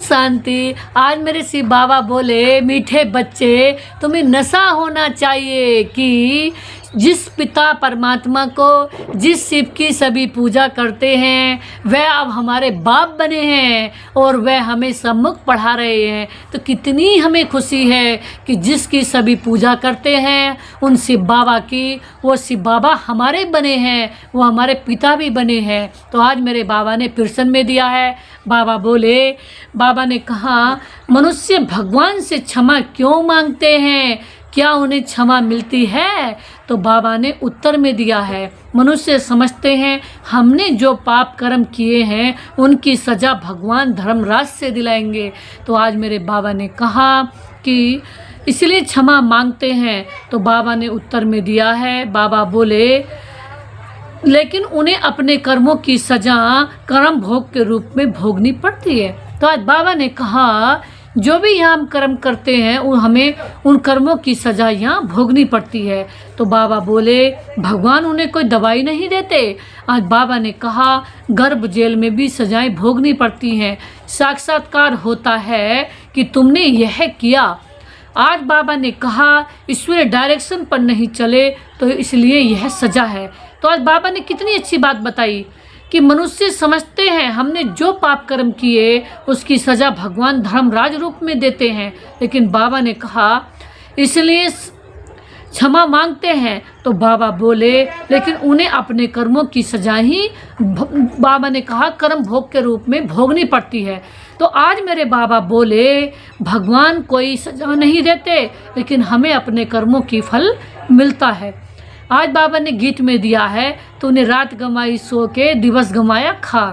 शांति। आज मेरे शिव बाबा बोले, मीठे बच्चे तुम्हें नशा होना चाहिए कि जिस पिता परमात्मा को, जिस शिव की सभी पूजा करते हैं, वह अब हमारे बाप बने हैं और वह हमें सम्मुख पढ़ा रहे हैं। तो कितनी हमें खुशी है कि जिसकी सभी पूजा करते हैं उन शिव बाबा की, वो शिव बाबा हमारे बने हैं, वो हमारे पिता भी बने हैं। तो आज मेरे बाबा ने प्रश्न में दिया है। बाबा बोले, बाबा ने कहा, मनुष्य भगवान से क्षमा क्यों मांगते हैं, क्या उन्हें क्षमा मिलती है? तो बाबा ने उत्तर में दिया है, मनुष्य समझते हैं हमने जो पाप कर्म किए हैं उनकी सज़ा भगवान धर्मराज से दिलाएंगे। तो आज मेरे बाबा ने कहा कि इसलिए क्षमा मांगते हैं। तो बाबा ने उत्तर में दिया है, बाबा बोले, लेकिन उन्हें अपने कर्मों की सज़ा कर्म भोग के रूप में भोगनी पड़ती है। तो आज बाबा ने कहा, जो भी यहाँ हम कर्म करते हैं हमें उन कर्मों की सज़ा यहाँ भोगनी पड़ती है। तो बाबा बोले, भगवान उन्हें कोई दवाई नहीं देते। आज बाबा ने कहा, गर्भ जेल में भी सजाएं भोगनी पड़ती हैं। साक्षात्कार होता है कि तुमने यह किया। आज बाबा ने कहा, ईश्वरीय डायरेक्शन पर नहीं चले तो इसलिए यह सज़ा है। तो आज बाबा ने कितनी अच्छी बात बताई कि मनुष्य समझते हैं हमने जो पाप कर्म किए उसकी सज़ा भगवान धर्मराज रूप में देते हैं, लेकिन बाबा ने कहा इसलिए क्षमा मांगते हैं। तो बाबा बोले, लेकिन उन्हें अपने कर्मों की सज़ा ही बाबा ने कहा कर्म भोग के रूप में भोगनी पड़ती है। तो आज मेरे बाबा बोले, भगवान कोई सज़ा नहीं देते, लेकिन हमें अपने कर्मों की फल मिलता है। आज बाबा ने गीत में दिया है, तूने रात गंवाई सो के दिवस गंवाया खा।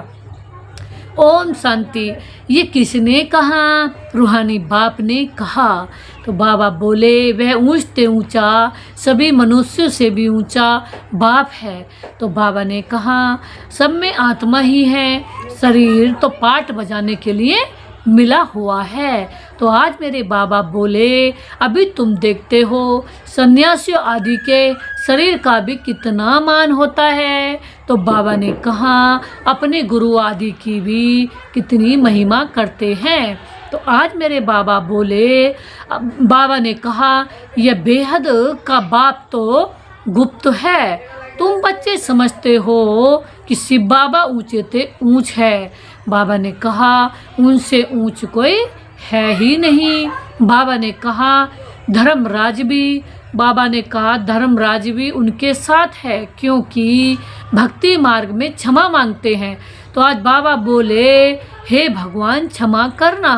ओम शांति। ये किसने कहा? रूहानी बाप ने कहा। तो बाबा बोले, वह ऊंच ते ऊंचा, सभी मनुष्यों से भी ऊंचा बाप है। तो बाबा ने कहा, सब में आत्मा ही है, शरीर तो पाठ बजाने के लिए मिला हुआ है। तो आज मेरे बाबा बोले, अभी तुम देखते हो सन्यासियों आदि के शरीर का भी कितना मान होता है। तो बाबा ने कहा, अपने गुरु आदि की भी कितनी महिमा करते हैं। तो आज मेरे बाबा बोले, बाबा ने कहा, यह बेहद का बाप तो गुप्त है। तुम बच्चे समझते हो कि शिव बाबा ऊंचे ते ऊंच है। बाबा ने कहा, उनसे ऊंच कोई है ही नहीं। बाबा ने कहा, धर्मराज भी, बाबा ने कहा धर्मराज भी उनके साथ है, क्योंकि भक्ति मार्ग में क्षमा मांगते हैं। तो आज बाबा बोले, हे भगवान क्षमा करना।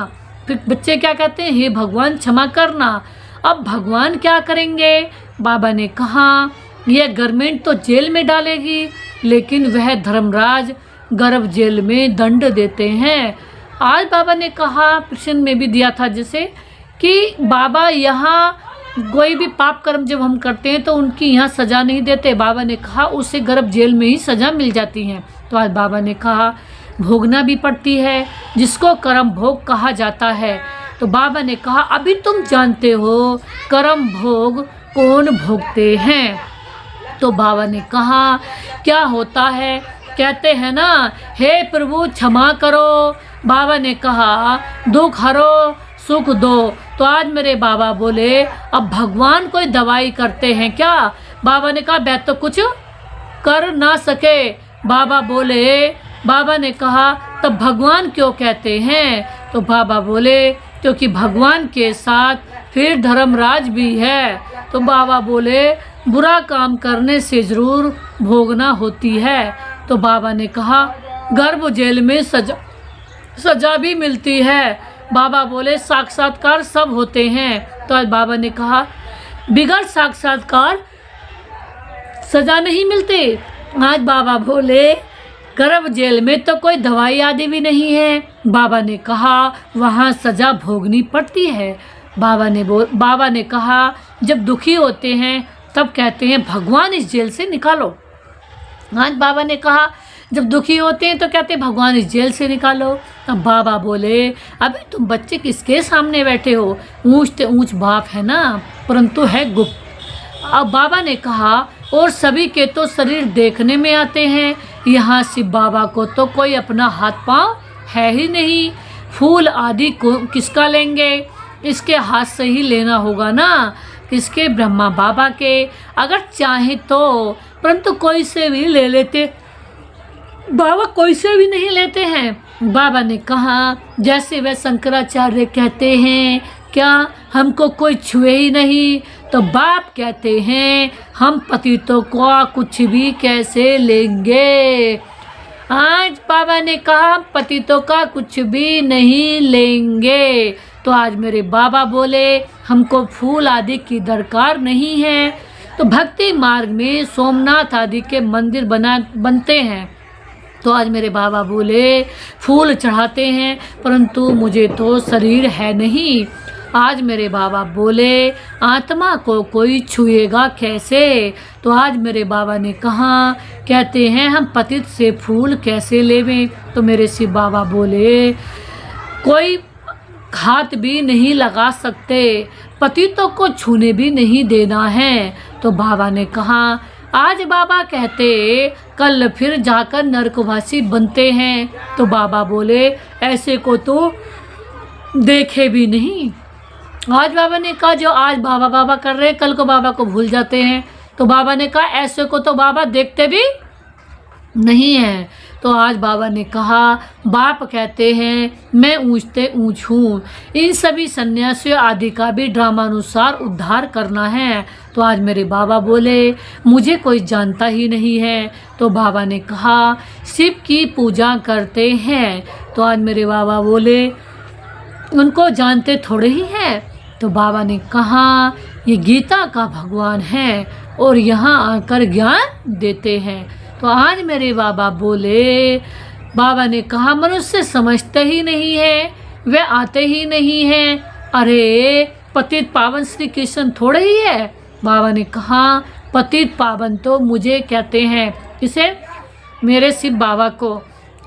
फिर बच्चे क्या कहते हैं, हे भगवान क्षमा करना। अब भगवान क्या करेंगे? बाबा ने कहा, यह गवर्नमेंट तो जेल में डालेगी, लेकिन वह धर्मराज गर्भ जेल में दंड देते हैं। आज बाबा ने कहा, प्रश्न में भी दिया था जैसे कि बाबा यहाँ कोई भी पाप कर्म जब हम करते हैं तो उनकी यहाँ सज़ा नहीं देते। बाबा ने कहा उसे गर्भ जेल में ही सज़ा मिल जाती है। तो आज बाबा ने कहा भोगना भी पड़ती है, जिसको कर्म भोग कहा जाता है। तो बाबा ने कहा, अभी तुम जानते हो कर्म भोग कौन भोगते हैं? तो बाबा ने कहा, क्या होता है? कहते हैं ना, हे प्रभु क्षमा करो। बाबा ने कहा, दुख हरो सुख दो। तो आज मेरे बाबा बोले, अब भगवान कोई दवाई करते हैं क्या? बाबा ने कहा, वह तो कुछ कर ना सके। बाबा बोले, बाबा ने कहा, तब भगवान क्यों कहते हैं? तो बाबा बोले, क्योंकि भगवान के साथ फिर धर्मराज भी है। तो बाबा बोले, बुरा काम करने से ज़रूर भोगना होती है। तो बाबा ने कहा, गर्भ जेल में सजा भी मिलती है। बाबा बोले, साक्षात्कार सब होते हैं। तो आज बाबा ने कहा, बिगड़ साक्षात्कार सजा नहीं मिलती। आज बाबा बोले, गर्भ जेल में तो कोई दवाई आदि भी नहीं है। बाबा ने कहा, वहाँ सजा भोगनी पड़ती है। बाबा ने कहा, जब दुखी होते हैं तब कहते हैं भगवान इस जेल से निकालो। आज बाबा ने कहा, जब दुखी होते हैं तो कहते हैं भगवान इस जेल से निकालो। तब बाबा बोले, अभी तुम बच्चे किसके सामने बैठे हो? ऊंच ते ऊंच बाप है ना, परंतु है गुप्त। अब बाबा ने कहा, और सभी के तो शरीर देखने में आते हैं, यहाँ शिव बाबा को तो कोई अपना हाथ पांव है ही नहीं। फूल आदि को किसका लेंगे? इसके हाथ से ही लेना होगा ना, किसके? ब्रह्मा बाबा के। अगर चाहे तो, परंतु कोई से भी ले लेते। बाबा कोई से भी नहीं लेते हैं। बाबा ने कहा जैसे वह शंकराचार्य कहते हैं, क्या हमको कोई छुए ही नहीं? तो बाप कहते हैं हम पतितों को कुछ भी कैसे लेंगे? आज बाबा ने कहा पतितों का कुछ भी नहीं लेंगे। तो आज मेरे बाबा बोले हमको फूल आदि की दरकार नहीं है। तो भक्ति मार्ग में सोमनाथ आदि के मंदिर बनते हैं। तो आज मेरे बाबा बोले फूल चढ़ाते हैं, परंतु मुझे तो शरीर है नहीं। आज मेरे बाबा बोले आत्मा को कोई छुएगा कैसे? तो आज मेरे बाबा ने कहा, कहते हैं हम पतित से फूल कैसे लेवें? तो मेरे शिव बाबा बोले कोई हाथ भी नहीं लगा सकते, पतितों को छूने भी नहीं देना है। तो बाबा ने कहा आज बाबा कहते कल फिर जाकर नरकवासी बनते हैं। तो बाबा बोले ऐसे को तो देखे भी नहीं। आज बाबा ने कहा जो आज बाबा बाबा कर रहे हैं कल को बाबा को भूल जाते हैं। तो बाबा ने कहा ऐसे को तो बाबा देखते भी नहीं है। तो आज बाबा ने कहा बाप कहते हैं मैं ऊंचते ऊंच हूँ, इन सभी सन्यासियों आदि का भी ड्रामानुसार उद्धार करना है। तो आज मेरे बाबा बोले मुझे कोई जानता ही नहीं है। तो बाबा ने कहा शिव की पूजा करते हैं। तो आज मेरे बाबा बोले उनको जानते थोड़े ही हैं। तो बाबा ने कहा ये गीता का भगवान है और यहाँ आकर ज्ञान देते हैं। तो आज मेरे बाबा बोले, बाबा ने कहा मनुष्य समझते ही नहीं है, वे आते ही नहीं हैं। अरे पतित पावन श्री कृष्ण थोड़े ही है। बाबा ने कहा पतित पावन तो मुझे कहते हैं। किसे? मेरे शिव बाबा को।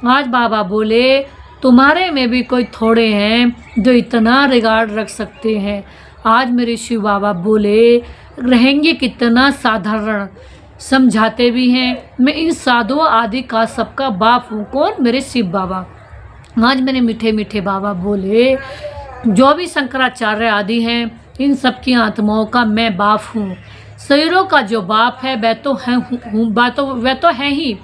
आज बाबा बोले तुम्हारे में भी कोई थोड़े हैं जो इतना रिगार्ड रख सकते हैं। आज मेरे शिव बाबा बोले रहेंगे कितना साधारण, समझाते भी हैं। मैं इन साधुओं आदि का सबका बाप हूँ। कौन? मेरे शिव बाबा। आज मेरे मीठे मीठे बाबा बोले जो भी शंकराचार्य आदि हैं इन सब की आत्माओं का मैं बाप हूँ। शरीरों का जो बाप है वह तो है वह तो है ही,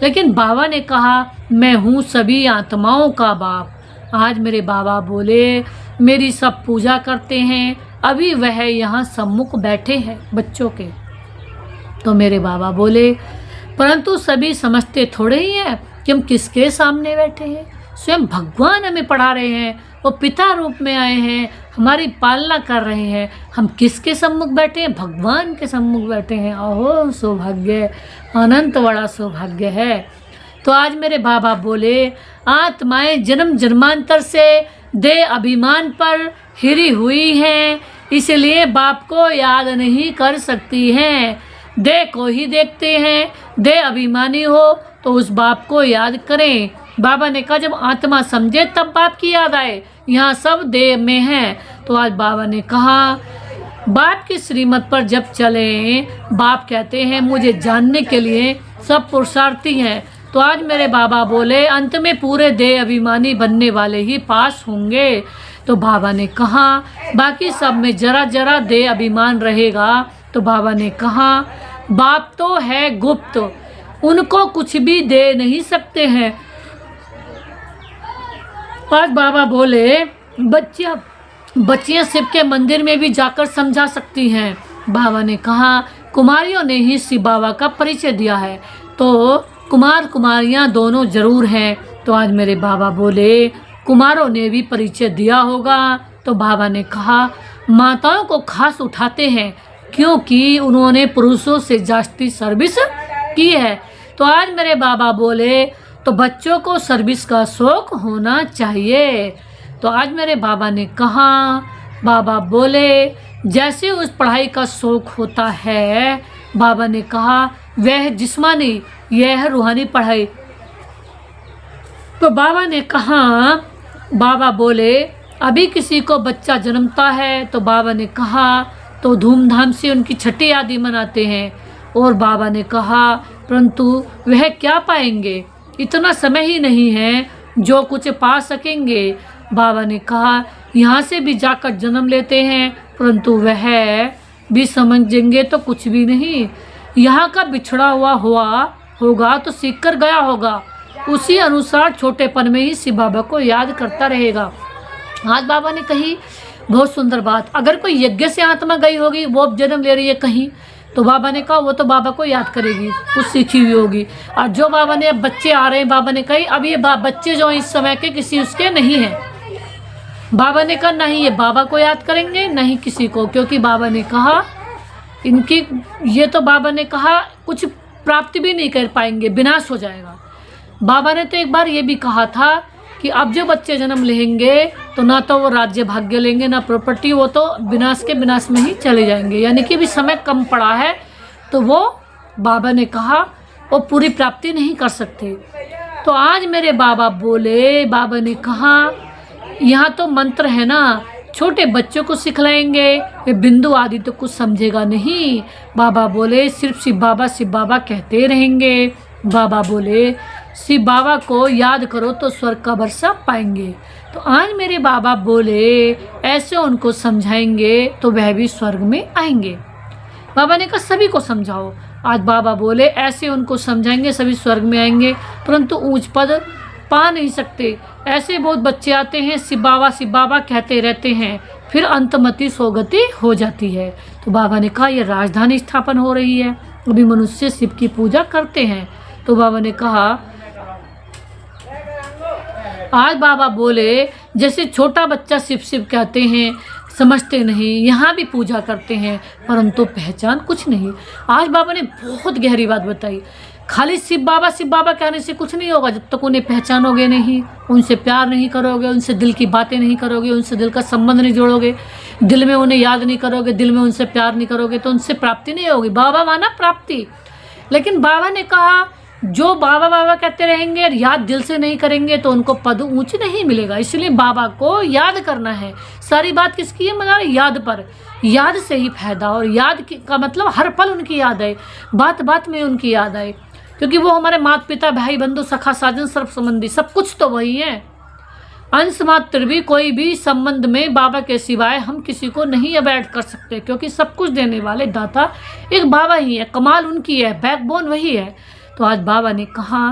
लेकिन बाबा ने कहा मैं हूँ सभी आत्माओं का बाप। आज मेरे बाबा बोले मेरी सब पूजा करते हैं, अभी वह यहाँ सम्मुख बैठे हैं बच्चों के। तो मेरे बाबा बोले परंतु सभी समझते थोड़े ही हैं कि हम किसके सामने बैठे हैं। स्वयं भगवान हमें पढ़ा रहे हैं, वो पिता रूप में आए हैं, हमारी पालना कर रहे हैं। हम किसके सम्मुख बैठे हैं? भगवान के सम्मुख बैठे हैं। अहो सौभाग्य, अनंत बड़ा सौभाग्य है। तो आज मेरे बाबा बोले आत्माएं जन्म जन्मांतर से दे अभिमान पर हिरी हुई हैं, इसलिए बाप को याद नहीं कर सकती हैं। दे को ही देखते हैं, दे अभिमानी हो तो उस बाप को याद करें। बाबा ने कहा जब आत्मा समझे तब बाप की याद आए, यहाँ सब देह में है। तो आज बाबा ने कहा बाप की श्रीमत पर जब चलें, बाप कहते हैं मुझे जानने के लिए सब पुरुषार्थी हैं। तो आज मेरे बाबा बोले अंत में पूरे देह अभिमानी बनने वाले ही पास होंगे। तो बाबा ने कहा बाकी सब में जरा जरा देह अभिमान रहेगा। तो बाबा ने कहा बाप तो है गुप्त, उनको कुछ भी दे नहीं सकते हैं। आज बाबा बोले बच्चियां शिव के मंदिर में भी जाकर समझा सकती हैं। बाबा ने कहा कुमारियों ने ही शिव बाबा का परिचय दिया है, तो कुमार कुमारियां दोनों जरूर हैं। तो आज मेरे बाबा बोले कुमारों ने भी परिचय दिया होगा। तो बाबा ने कहा माताओं को खास उठाते हैं क्योंकि उन्होंने पुरुषों से जास्ती सर्विस की है। तो आज मेरे बाबा बोले तो बच्चों को सर्विस का शौक होना चाहिए। तो आज मेरे बाबा ने कहा, बाबा बोले जैसे उस पढ़ाई का शौक होता है, बाबा ने कहा वह जिस्मानी यह है रूहानी पढ़ाई। तो बाबा ने कहा, बाबा बोले अभी किसी को बच्चा जन्मता है तो बाबा ने कहा तो धूमधाम से उनकी छठी आदि मनाते हैं। और बाबा ने कहा परंतु वह क्या पाएंगे, इतना समय ही नहीं है जो कुछ पा सकेंगे। बाबा ने कहा यहाँ से भी जाकर जन्म लेते हैं, परंतु वह भी समझेंगे तो कुछ भी नहीं। यहाँ का बिछड़ा हुआ होगा तो सीख कर गया होगा, उसी अनुसार छोटेपन में ही शिव बाबा को याद करता रहेगा। आज बाबा ने कही बहुत सुंदर बात, अगर कोई यज्ञ से आत्मा गई होगी, वो अब जन्म ले रही है कहीं, तो बाबा ने कहा वो तो बाबा को याद करेगी, कुछ सीखी हुई होगी। और जो बाबा ने अब बच्चे आ रहे हैं, बाबा ने कही अब ये बच्चे जो इस समय के किसी उसके नहीं हैं। बाबा ने कहा नहीं ये बाबा को याद करेंगे नहीं किसी को, क्योंकि बाबा ने कहा इनकी ये तो बाबा ने कहा कुछ प्राप्ति भी नहीं कर पाएंगे, विनाश हो जाएगा। बाबा ने तो एक बार ये भी कहा था कि अब जो बच्चे जन्म लेंगे तो ना तो वो राज्य भाग्य लेंगे ना प्रॉपर्टी, वो तो विनाश के विनाश में ही चले जाएंगे। यानी कि भी समय कम पड़ा है, तो वो बाबा ने कहा वो पूरी प्राप्ति नहीं कर सकते। तो आज मेरे बाबा बोले, बाबा ने कहा यहाँ तो मंत्र है ना, छोटे बच्चों को सिखलाएंगे, वे बिंदु आदि तो कुछ समझेगा नहीं। बाबा बोले सिर्फ शिव बाबा कहते रहेंगे। बाबा बोले शिव बाबा को याद करो तो स्वर्ग का वर्षा पाएंगे। तो आज मेरे बाबा बोले ऐसे उनको समझाएंगे तो वह भी स्वर्ग में आएंगे। बाबा ने कहा सभी को समझाओ। आज बाबा बोले ऐसे उनको समझाएंगे सभी स्वर्ग में आएंगे, परंतु ऊंच पद पा नहीं सकते। ऐसे बहुत बच्चे आते हैं शिव बाबा कहते रहते हैं, फिर अंतमति सोगति हो जाती है। तो बाबा ने कहा यह राजधानी स्थापन हो रही है, अभी मनुष्य शिव की पूजा करते हैं। तो बाबा ने कहा आज बाबा बोले जैसे छोटा बच्चा शिव शिव कहते हैं, समझते नहीं, यहाँ भी पूजा करते हैं परंतु पहचान कुछ नहीं। आज बाबा ने बहुत गहरी बात बताई, खाली शिव बाबा कहने से कुछ नहीं होगा जब तक उन्हें पहचानोगे नहीं, उनसे प्यार नहीं करोगे, उनसे दिल की बातें नहीं करोगे, उनसे दिल का संबंध नहीं जोड़ोगे, दिल में उन्हें याद नहीं करोगे, दिल में उनसे प्यार नहीं करोगे, तो उनसे प्राप्ति नहीं होगी। बाबा माना प्राप्ति। लेकिन बाबा ने कहा जो बाबा कहते रहेंगे और याद दिल से नहीं करेंगे तो उनको पद ऊंच नहीं मिलेगा। इसलिए बाबा को याद करना है। सारी बात किसकी है, मगर याद पर। याद से ही फायदा, और याद का मतलब हर पल उनकी याद आए, बात बात में उनकी याद आए, क्योंकि वो हमारे माता पिता भाई बंधु सखा साजन सर्व संबंधी सब कुछ तो वही है। अंश मात्र भी कोई भी संबंध में बाबा के सिवाय हम किसी को नहीं अवॉइड कर सकते, क्योंकि सब कुछ देने वाले दाता एक बाबा ही है, कमाल उनकी है, बैकबोन वही है। तो आज बाबा ने कहा,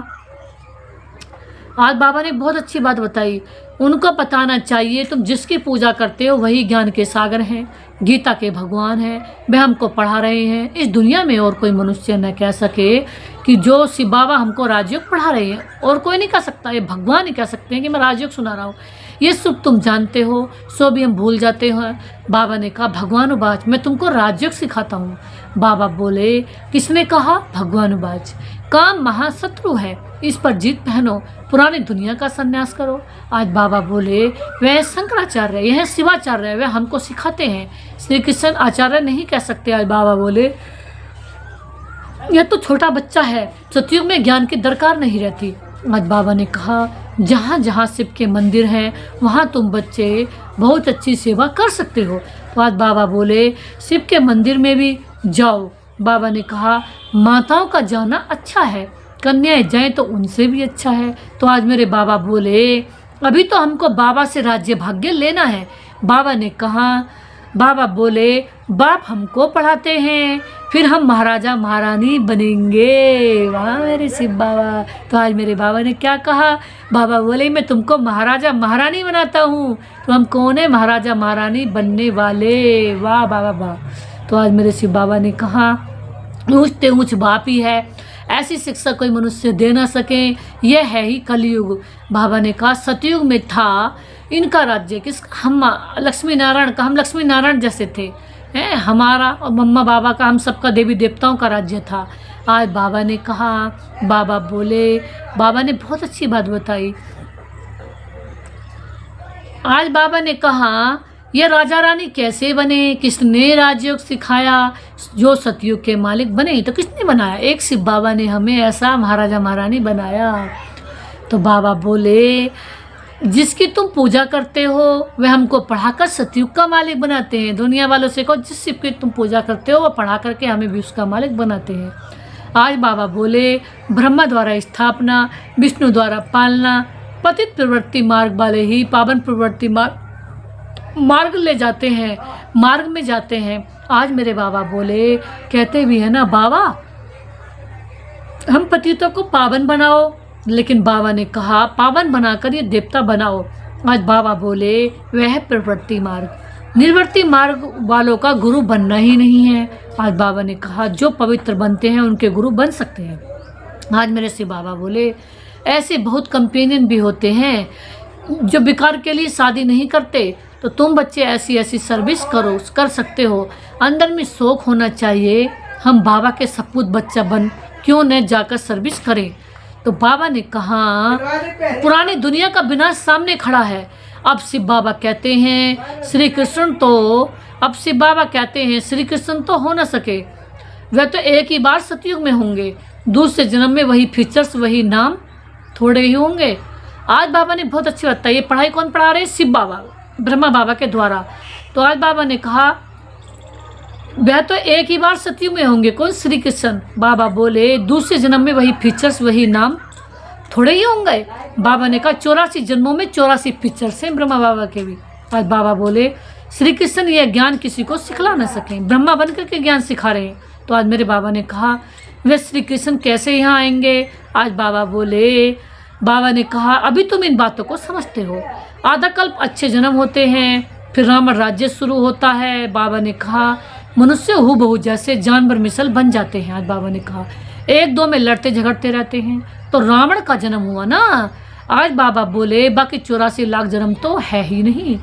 आज बाबा ने बहुत अच्छी बात बताई, उनको बताना चाहिए तुम जिसकी पूजा करते हो वही ज्ञान के सागर हैं, गीता के भगवान हैं, वे हमको पढ़ा रहे हैं। इस दुनिया में और कोई मनुष्य न कह सके कि जो शिव बाबा हमको राजयोग पढ़ा रहे हैं, और कोई नहीं कह सकता, ये भगवान ही कह सकते हैं कि मैं राजयोग सुना रहा हूँ। ये सब तुम जानते हो, सो भी हम भूल जाते हैं। बाबा ने कहा भगवानुवाच मैं तुमको राजयोग सिखाता हूँ। बाबा बोले किसने कहा, भगवानुवाच। काम महाशत्रु है, इस पर जीत पहनो, पुरानी दुनिया का संन्यास करो। आज बाबा बोले वह शंकराचार्य, यह शिवाचार्य, वह हमको सिखाते हैं, श्री कृष्ण आचार्य नहीं कह सकते। आज बाबा बोले यह तो छोटा बच्चा है, सतयुग में ज्ञान की दरकार नहीं रहती। आज बाबा ने कहा जहाँ जहाँ शिव के मंदिर हैं वहाँ तुम बच्चे बहुत अच्छी सेवा कर सकते हो। तो आज बाबा बोले शिव के मंदिर में भी जाओ। बाबा ने कहा माताओं का जाना अच्छा है, कन्याएं जाएं तो उनसे भी अच्छा है। तो आज मेरे बाबा बोले अभी तो हमको बाबा से राज्य भाग्य लेना है। बाबा ने कहा, बाबा बोले बाप हमको पढ़ाते हैं, फिर हम महाराजा महारानी बनेंगे। वाह मेरे शिव बाबा। तो आज मेरे बाबा ने क्या कहा, बाबा बोले मैं तुमको महाराजा महारानी बनाता हूँ। तो हम कौन है महाराजा महारानी बनने वाले। वाह बाबा वाह। तो आज मेरे शिव बाबा ने कहा ऊँचते ऊँच बाप ही है, ऐसी शिक्षा कोई मनुष्य दे ना सके, यह है ही कलयुग। बाबा ने कहा सतयुग में था इनका राज्य, किस हम लक्ष्मी नारायण का, हम लक्ष्मी नारायण जैसे थे हैं, हमारा और मम्मा बाबा का, हम सबका देवी देवताओं का राज्य था। आज बाबा ने कहा, बाबा बोले, बाबा ने बहुत अच्छी बात बताई। आज बाबा ने कहा ये राजा रानी कैसे बने, किसने राजयोग सिखाया, जो सतयुग के मालिक बने तो किसने बनाया, एक शिव बाबा ने हमें ऐसा महाराजा महारानी बनाया। तो बाबा बोले जिसकी तुम पूजा करते हो वह हमको पढ़ाकर सतयुग का मालिक बनाते हैं। दुनिया वालों से कहो जिस शिव की तुम पूजा करते हो वो पढ़ा करके हमें भी उसका मालिक बनाते हैं। आज बाबा बोले ब्रह्मा द्वारा स्थापना, विष्णु द्वारा पालना, पतित प्रवृत्ति मार्ग वाले ही पावन प्रवृत्ति मार्ग ले जाते हैं, मार्ग में जाते हैं। आज मेरे बाबा बोले, कहते भी है ना बाबा हम पतितों को पावन बनाओ, लेकिन बाबा ने कहा पावन बनाकर ये देवता बनाओ। आज बाबा बोले वह प्रवृत्ति मार्ग, निर्वृत्ति मार्ग वालों का गुरु बनना ही नहीं है। आज बाबा ने कहा जो पवित्र बनते हैं उनके गुरु बन सकते हैं। आज मेरे से बाबा बोले ऐसे बहुत कंपेनियन भी होते हैं जो बेकार के लिए शादी नहीं करते, तो तुम बच्चे ऐसी ऐसी सर्विस कर सकते हो। अंदर में शौक होना चाहिए, हम बाबा के सपूत बच्चा बन क्यों न जाकर सर्विस करें। तो बाबा ने कहा पुरानी दुनिया का विनाश सामने खड़ा है। अब शिव बाबा कहते हैं श्री कृष्ण तो हो न सके, वह तो एक ही बार सतयुग में होंगे, दूसरे जन्म में वही फीचर्स वही नाम थोड़े ही होंगे। आज बाबा ने बहुत अच्छी बताई। ये पढ़ाई कौन पढ़ा रहे? शिव बाबा, ब्रह्मा बाबा के द्वारा। तो आज बाबा ने कहा वह तो एक ही बार सतयुग में होंगे, कौन? श्री कृष्ण। बाबा बोले दूसरे जन्म में वही फीचर्स वही नाम थोड़े ही होंगे। बाबा ने कहा 84 जन्मों में 84 फीचर्स हैं ब्रह्मा बाबा के भी। आज बाबा बोले श्री कृष्ण यह ज्ञान किसी को सिखला न सकें, ब्रह्मा बनकर के ज्ञान सिखा रहे हैं। तो आज मेरे बाबा ने कहा वे श्री कृष्ण कैसे यहाँ आएंगे? आज बाबा ने कहा अभी तुम इन बातों को समझते हो, आधा कल्प अच्छे जन्म होते हैं, फिर रावण राज्य शुरू होता है। बाबा ने कहा मनुष्य हूबहू जैसे जानवर मिसल बन जाते हैं। आज बाबा ने कहा एक दो में लड़ते झगड़ते रहते हैं, तो रावण का जन्म हुआ ना। आज बाबा बोले बाकी 84 लाख जन्म तो है ही नहीं।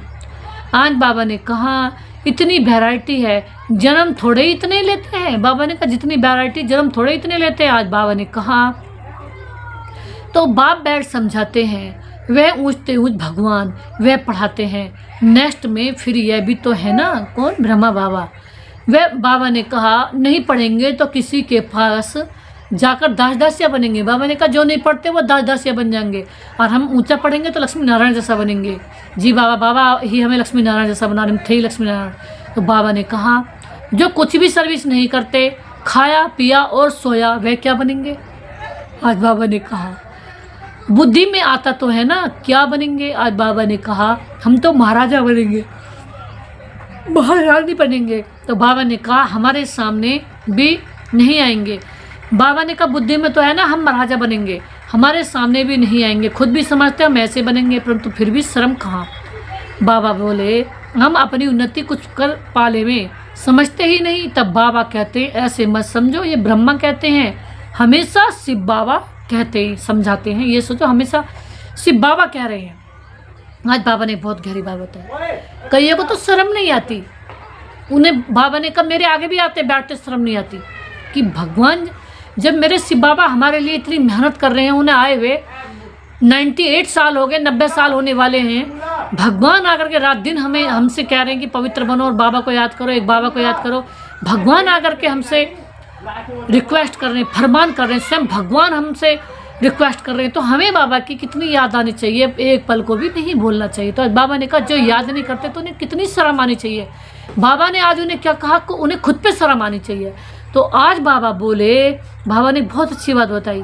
आज बाबा ने कहा इतनी वैरायटी है, जन्म थोड़े ही इतने लेते हैं। बाबा ने कहा जितनी वैरायटी जन्म थोड़े इतने लेते हैं। आज बाबा ने कहा तो बाप बैठ समझाते हैं, वह ऊँचते ऊँच भगवान वह पढ़ाते हैं। नेक्स्ट में फिर यह भी तो है ना, कौन? ब्रह्मा बाबा। वह बाबा ने कहा नहीं पढ़ेंगे तो किसी के पास जाकर दास दासिया बनेंगे। बाबा ने कहा जो नहीं पढ़ते वो दास दासिया बन जाएंगे, और हम ऊंचा पढ़ेंगे तो लक्ष्मी नारायण जैसा बनेंगे। जी बाबा ही हमें लक्ष्मी नारायण जैसा बना रहे थे, लक्ष्मी नारायण। तो बाबा ने कहा जो कुछ भी सर्विस नहीं करते, खाया पिया और सोया, वह क्या बनेंगे? आज बाबा ने कहा बुद्धि में आता तो है ना, क्या बनेंगे? आज बाबा ने कहा हम तो महाराजा बनेंगे, महारानी बनेंगे। तो बाबा ने कहा हमारे सामने भी नहीं आएंगे। बाबा ने कहा बुद्धि में तो है ना, हम महाराजा बनेंगे, हमारे सामने भी नहीं आएंगे, खुद भी समझते हम ऐसे बनेंगे, परंतु फिर भी शर्म कहाँ। बाबा बोले हम अपनी उन्नति कुछ कर पाले में समझते ही नहीं। तब बाबा कहते ऐसे मत समझो, ये ब्रह्मा कहते हैं, हमेशा शिव बाबा कहते हैं, समझाते हैं। ये सोचो हमेशा शिव बाबा कह रहे हैं। आज बाबा ने बहुत गहरी बात बताई। कईयों को तो शर्म नहीं आती, उन्हें बाबा ने कहा मेरे आगे भी आते बैठते शर्म नहीं आती कि भगवान जब मेरे शिव बाबा हमारे लिए इतनी मेहनत कर रहे हैं, उन्हें आए हुए 98 साल हो गए, 90 साल होने वाले हैं, भगवान आकर के रात दिन हमसे कह रहे हैं कि पवित्र बनो और बाबा को याद करो, एक बाबा को याद करो। भगवान आकर के हमसे रिक्वेस्ट कर रहे हैं, फरमान कर रहे हैं, स्वयं भगवान हमसे रिक्वेस्ट कर रहे हैं, तो हमें बाबा की कितनी याद आनी चाहिए, एक पल को भी नहीं भूलना चाहिए। तो बाबा ने कहा जो याद नहीं करते तो उन्हें कितनी शर्म आनी चाहिए। बाबा ने आज उन्हें क्या कहा, उन्हें खुद पे शर्म आनी चाहिए। तो आज बाबा बोले, बाबा ने बहुत अच्छी बात बताई।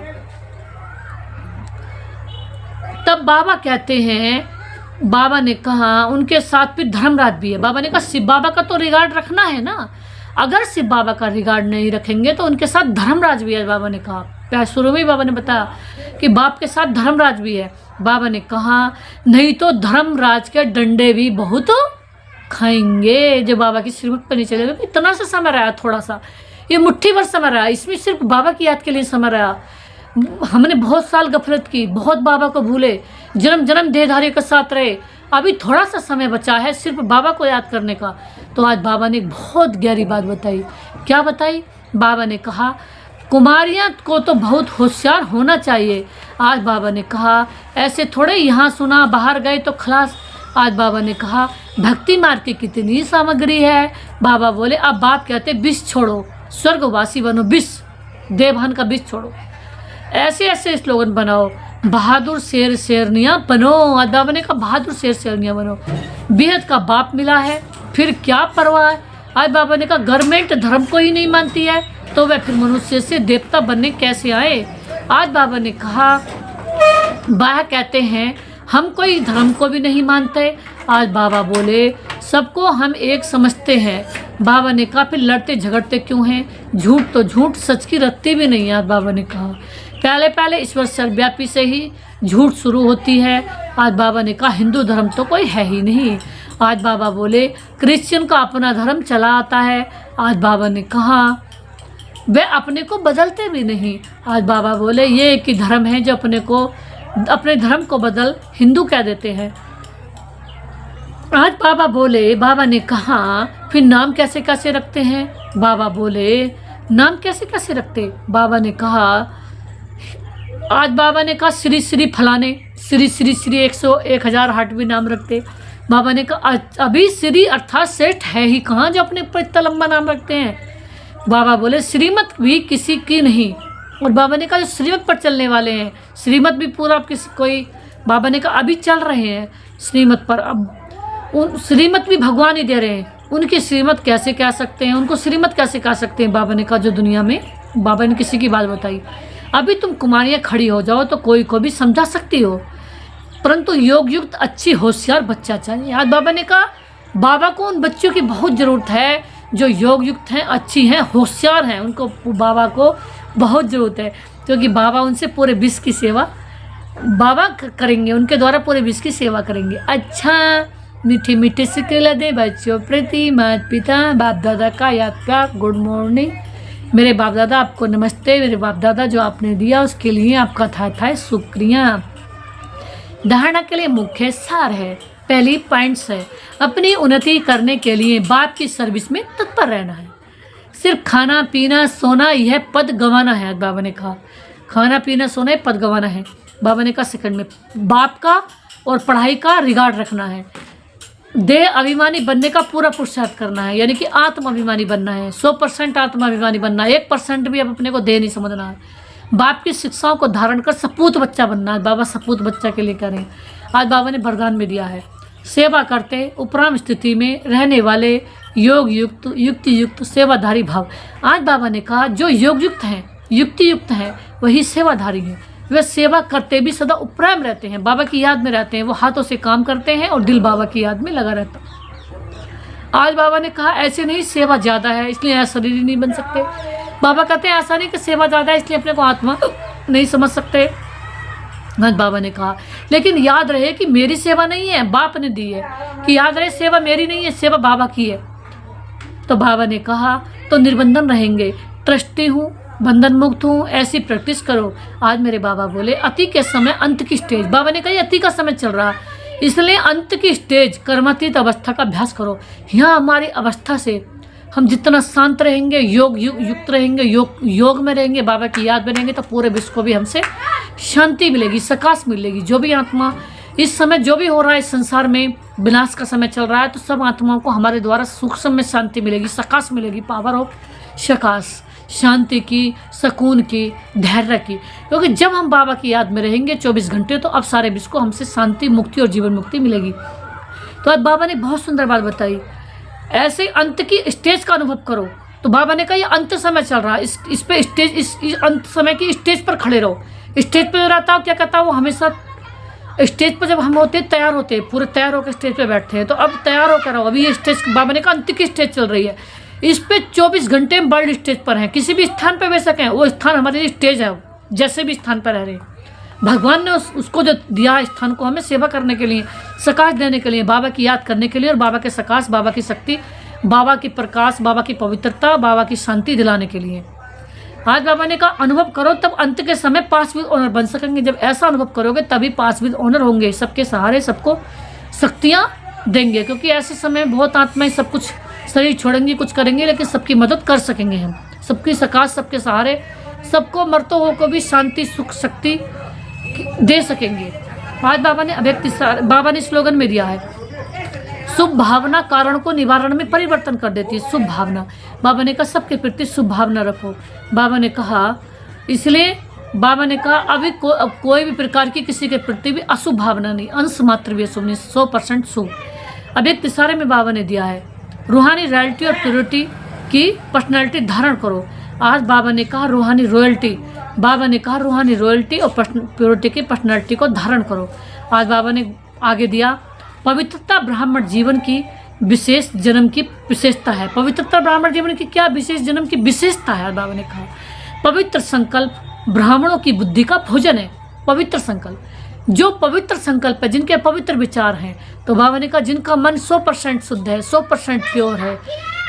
तब बाबा कहते हैं, बाबा ने कहा उनके साथ फिर धर्मराज भी है। बाबा ने कहा शिव बाबा का तो रिगार्ड रखना है ना, अगर शिव बाबा का रिगार्ड नहीं रखेंगे तो उनके साथ धर्मराज भी है। बाबा ने कहा शुरू में ही बाबा ने बताया कि बाप के साथ धर्मराज भी है। बाबा ने कहा नहीं तो धर्मराज के डंडे भी बहुत खाएंगे। जो बाबा की श्रीमत पर नहीं चलेगा, इतना सा समय रहा, थोड़ा सा, ये मुट्ठी भर समय रहा, इसमें सिर्फ बाबा की याद के लिए समय रहा। हमने बहुत साल गफलत की, बहुत बाबा को भूले, जन्म जन्म देहधारी के साथ रहे, अभी थोड़ा सा समय बचा है सिर्फ बाबा को याद करने का। तो आज बाबा ने बहुत गहरी बात बताई। क्या बताई? बाबा ने कहा कुमारियाँ को तो बहुत होशियार होना चाहिए। आज बाबा ने कहा ऐसे थोड़े यहाँ सुना बाहर गए तो खलास। आज बाबा ने कहा भक्ति मार्ग की कितनी सामग्री है। बाबा बोले अब बाप कहते विष छोड़ो, स्वर्गवासी बनो, विष देवहन का विष छोड़ो। ऐसे ऐसे स्लोगन बनाओ, बहादुर शेर शेरनियाँ बनो। आज बाबा ने कहा बहादुर शेर शेरनियाँ बनो, बेहद का बाप मिला है, फिर क्या परवाह है। आज बाबा ने कहा गवर्नमेंट धर्म को ही नहीं मानती है तो वह फिर मनुष्य से देवता बनने कैसे आए। आज बाबा ने कहा बाह कहते हैं हम कोई धर्म को भी नहीं मानते। आज बाबा बोले सबको हम एक समझते हैं। बाबा ने कहा फिर लड़ते झगड़ते क्यों हैं? झूठ तो झूठ, सच की रत्ती भी नहीं है। आज बाबा ने कहा पहले पहले ईश्वर सर्वव्यापी से ही झूठ शुरू होती है। आज बाबा ने कहा हिंदू धर्म तो कोई है ही नहीं। आज बाबा बोले क्रिश्चियन का अपना धर्म चला आता है। आज बाबा ने कहा वे अपने को बदलते भी नहीं। आज बाबा बोले ये एक ही धर्म है जो अपने धर्म को बदल हिंदू कह देते हैं। आज बाबा बोले, बाबा ने कहा फिर नाम कैसे कैसे रखते हैं? बाबा बोले नाम कैसे कैसे रखते? बाबा ने कहा आज बाबा ने कहा श्री श्री फलाने, श्री श्री श्री 100-1000 भी नाम रखते। बाबा ने कहा अभी श्री अर्थात श्रेष्ठ है ही कहाँ जो अपने पर इतना लंबा नाम रखते हैं। बाबा बोले श्रीमत भी किसी की नहीं। और बाबा ने कहा जो श्रीमत पर चलने वाले हैं, श्रीमत भी पूरा किसी कोई, बाबा ने कहा अभी चल रहे हैं श्रीमत पर, अब उन श्रीमत भी भगवान ही दे रहे हैं, उनकी श्रीमत कैसे कह सकते हैं, उनको श्रीमत कैसे कह सकते हैं? बाबा ने कहा जो दुनिया में, बाबा ने किसी की बात बताई, अभी तुम कुमारियाँ खड़ी हो जाओ तो कोई को भी समझा सकती हो, परंतु योग युक्त अच्छी होशियार बच्चा चाहिए। आज बाबा ने कहा बाबा को उन बच्चों की बहुत ज़रूरत है जो योग युक्त हैं, अच्छी हैं, होशियार हैं, उनको बाबा को बहुत ज़रूरत है, क्योंकि बाबा उनसे पूरे विश्व की सेवा बाबा करेंगे, उनके द्वारा पूरे विश्व की सेवा करेंगे। अच्छा मीठे मीठे सिक्के दे बच्चों प्रति माता पिता बाप दादा का याद प्यार गुड मॉर्निंग। मेरे बाप दादा आपको नमस्ते। मेरे बाप दादा जो आपने दिया उसके लिए आपका था शुक्रिया। धारणा के लिए मुख्य सार है, पहली पॉइंट्स है अपनी उन्नति करने के लिए बाप की सर्विस में तत्पर रहना है। सिर्फ खाना पीना सोना यह पद गंवाना है। बाबा ने कहा खाना पीना सोना यह पद गंवाना है। बाबा ने कहा सेकंड में बाप का और पढ़ाई का रिगार्ड रखना है। देह अभिमानी बनने का पूरा पुरुषार्थ करना है, यानी कि आत्म अभिमानी बनना है। 100% आत्म अभिमानी बनना है, 1% भी अब अपने को देह नहीं समझना है। बाप की शिक्षाओं को धारण कर सपूत बच्चा बनना है। बाबा सपूत बच्चा के लिए करें। आज बाबा ने वरदान में दिया है सेवा करते उपराम स्थिति में रहने वाले योग युक्त युक्ति युक्त सेवाधारी भाव। आज बाबा ने कहा जो योग युक्त हैं युक्ति युक्त हैं वही सेवाधारी हैं। वे सेवा करते भी सदा उपराम रहते हैं, बाबा की याद में रहते हैं, वो हाथों से काम करते हैं और दिल बाबा की याद में लगा रहता है। आज बाबा ने कहा ऐसे नहीं सेवा ज़्यादा है इसलिए ऐसा शरीर नहीं बन सकते। बाबा कहते हैं ऐसा नहीं कि सेवा ज़्यादा है इसलिए अपने को आत्मा नहीं समझ सकते। आज बाबा ने कहा लेकिन याद रहे कि मेरी सेवा नहीं है, बाप ने दी है, कि याद रहे सेवा मेरी नहीं है, सेवा बाबा की है। तो बाबा ने कहा तो निर्बंधन रहेंगे, ट्रस्टी हूँ, बंधन मुक्त हूँ, ऐसी प्रैक्टिस करो। आज मेरे बाबा बोले अति के समय अंत की स्टेज। बाबा ने कहा अति का समय चल रहा है इसलिए अंत की स्टेज कर्मातीत अवस्था का अभ्यास करो। यहाँ हमारी अवस्था से हम जितना शांत रहेंगे, युक्त रहेंगे, योग में रहेंगे, बाबा की याद में रहेंगे तो पूरे विश्व को भी हमसे शांति मिलेगी, सकाश मिलेगी। जो भी आत्मा इस समय जो भी हो रहा है इस संसार में विनाश का समय चल रहा है तो सब आत्माओं को हमारे द्वारा सूक्ष्म में शांति मिलेगी, सकाश मिलेगी, पावर ऑफ सकाश, शांति की, सुकून की, धैर्य की। क्योंकि जब हम बाबा की याद में रहेंगे 24 घंटे तो अब सारे विश्व को हमसे शांति मुक्ति और जीवन मुक्ति मिलेगी। तो आज बाबा ने बहुत सुंदर बात बताई, ऐसे अंत की स्टेज का अनुभव करो। तो बाबा ने कहा ये अंत समय चल रहा है, इस पे स्टेज इस अंत समय की स्टेज पर खड़े रहो। स्टेज पे रहता हो क्या कहता हो, वो हमेशा स्टेज पर जब हम होते तैयार होते पूरे तैयार होकर स्टेज पे बैठते हैं, तो अब तैयार होकर रहो। अभी ये स्टेज बाबा ने कहा अंत की स्टेज चल रही है, इस पे 24 घंटे हम वर्ल्ड स्टेज पर हैं, किसी भी स्थान पर बैठ सकें, वो स्थान हमारे लिए स्टेज है। जैसे भी स्थान पर रह रहे भगवान ने उसको जो दिया स्थान को हमें सेवा करने के लिए, सकाश देने के लिए, बाबा की याद करने के लिए और बाबा के सकाश, बाबा की शक्ति, बाबा की प्रकाश, बाबा की पवित्रता, बाबा की शांति दिलाने के लिए। आज बाबा ने कहा अनुभव करो तब अंत के समय पास विद ऑनर बन सकेंगे। जब ऐसा अनुभव करोगे तभी पास विद ऑनर होंगे, सबके सहारे सबको शक्तियाँ देंगे। क्योंकि ऐसे समय बहुत आत्माएं सब कुछ शरीर छोड़ेंगे, कुछ करेंगे, लेकिन सबकी मदद कर सकेंगे हम, सबकी सकाश, सबके सहारे, सबको मरतो हो को भी शांति सुख शक्ति दे सकेंगे। आज बाबा ने स्लोगन में दिया है शुभ भावना कारण को निवारण में परिवर्तन कर देती है। शुभ भावना, बाबा ने कहा सबके प्रति शुभ भावना रखो। बाबा ने कहा इसलिए बाबा ने कहा अभी कोई भी प्रकार की किसी के प्रति भी अशुभ भावना नहीं, अंश मात्र भी अशुभ नहीं, 100% शुभ। अब एक तिसारे में बाबा ने दिया है रूहानी रॉयल्टी और प्योरिटी की पर्सनैलिटी धारण करो। आज बाबा ने कहा रूहानी रॉयल्टी बाबा ने कहा रूहानी रॉयल्टी और प्योरिटी की पर्सनैलिटी को धारण करो। आज बाबा ने आगे दिया, पवित्रता ब्राह्मण जीवन की विशेष जन्म की विशेषता है। पवित्रता ब्राह्मण जीवन की क्या विशेष जन्म की विशेषता है? बाबा ने कहा पवित्र संकल्प ब्राह्मणों की बुद्धि का भोजन है। पवित्र संकल्प, जो पवित्र संकल्प है, जिनके पवित्र विचार हैं, तो बाबा ने कहा जिनका मन 100% शुद्ध है, 100% प्योर है,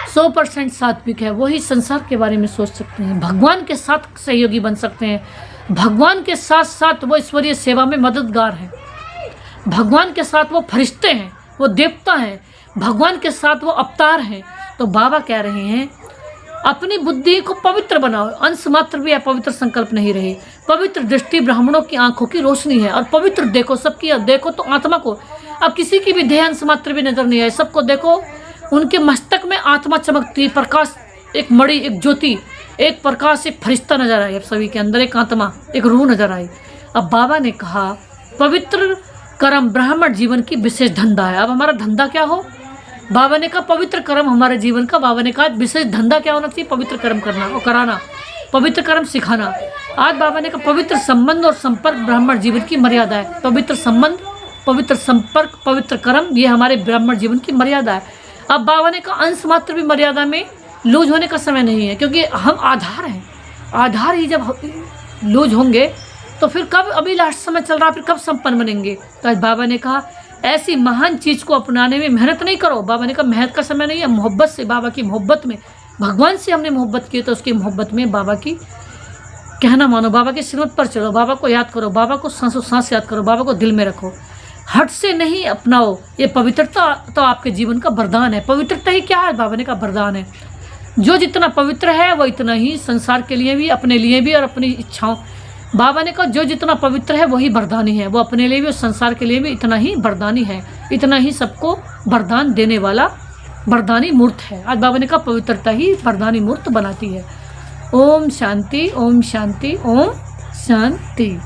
100% सात्विक है, वही संसार के बारे में सोच सकते हैं, भगवान के साथ सहयोगी बन सकते हैं, भगवान के साथ साथ वो ईश्वरीय सेवा में मददगार हैं, भगवान के साथ वो फरिश्ते हैं, वो देवता हैं, भगवान के साथ वो अवतार हैं। तो बाबा कह रहे हैं अपनी बुद्धि को पवित्र बनाओ, अंश मात्र भी पवित्र संकल्प नहीं रहे। पवित्र दृष्टि ब्राह्मणों की आंखों की रोशनी है, और पवित्र देखो, सबकी देखो तो आत्मा को, अब किसी की भी देह अंश मात्र भी नजर नहीं आए, सबको देखो, उनके मस्तक में आत्मा चमकती, प्रकाश, एक मणि, एक ज्योति, एक प्रकाश, एक फरिश्ता नजर आए, अब सभी के अंदर एक आत्मा, एक रूह नजर आई। अब बाबा ने कहा पवित्र कर्म ब्राह्मण जीवन की विशेष धंधा है। अब हमारा धंधा क्या हो? बाबा ने कहा पवित्र कर्म हमारे जीवन का, बाबा ने कहा विशेष धंधा क्या होना चाहिए? पवित्र कर्म करना और कराना, पवित्र कर्म सिखाना। आज बाबा ने कहा पवित्र संबंध और संपर्क ब्राह्मण जीवन की मर्यादा है। पवित्र संबंध, पवित्र संपर्क, पवित्र कर्म, ये हमारे ब्राह्मण जीवन की मर्यादा है। अब बाबा ने कहा अंश मात्र भी मर्यादा में लूज होने का समय नहीं है, क्योंकि हम आधार हैं, आधार ही जब लूज होंगे तो फिर कब, अभी लास्ट समय चल रहा, फिर कब संपन्न बनेंगे? तो आज बाबा ने कहा ऐसी महान चीज़ को अपनाने में मेहनत नहीं करो। बाबा ने कहा मेहनत का समय नहीं है, मोहब्बत से, बाबा की मोहब्बत में, भगवान से हमने मोहब्बत की तो उसकी मोहब्बत में बाबा की कहना मानो, बाबा के श्रीमत पर चलो, बाबा को याद करो, बाबा को सांसों सांस याद करो, बाबा को दिल में रखो, हट से नहीं अपनाओ। ये पवित्रता तो आपके जीवन का वरदान है। पवित्रता ही क्या है? बाबा ने कहा वरदान है। जो जितना पवित्र है वो इतना ही संसार के लिए भी, अपने लिए भी और अपनी इच्छाओं, बाबा ने कहा जो जितना पवित्र है वही वरदानी है, वो अपने लिए भी और संसार के लिए भी इतना ही वरदानी है, इतना ही सबको वरदान देने वाला वरदानी मूर्त है। आज बाबा ने कहा पवित्रता ही वरदानी मूर्त बनाती है। ओम शांति, ओम शांति, ओम शांति।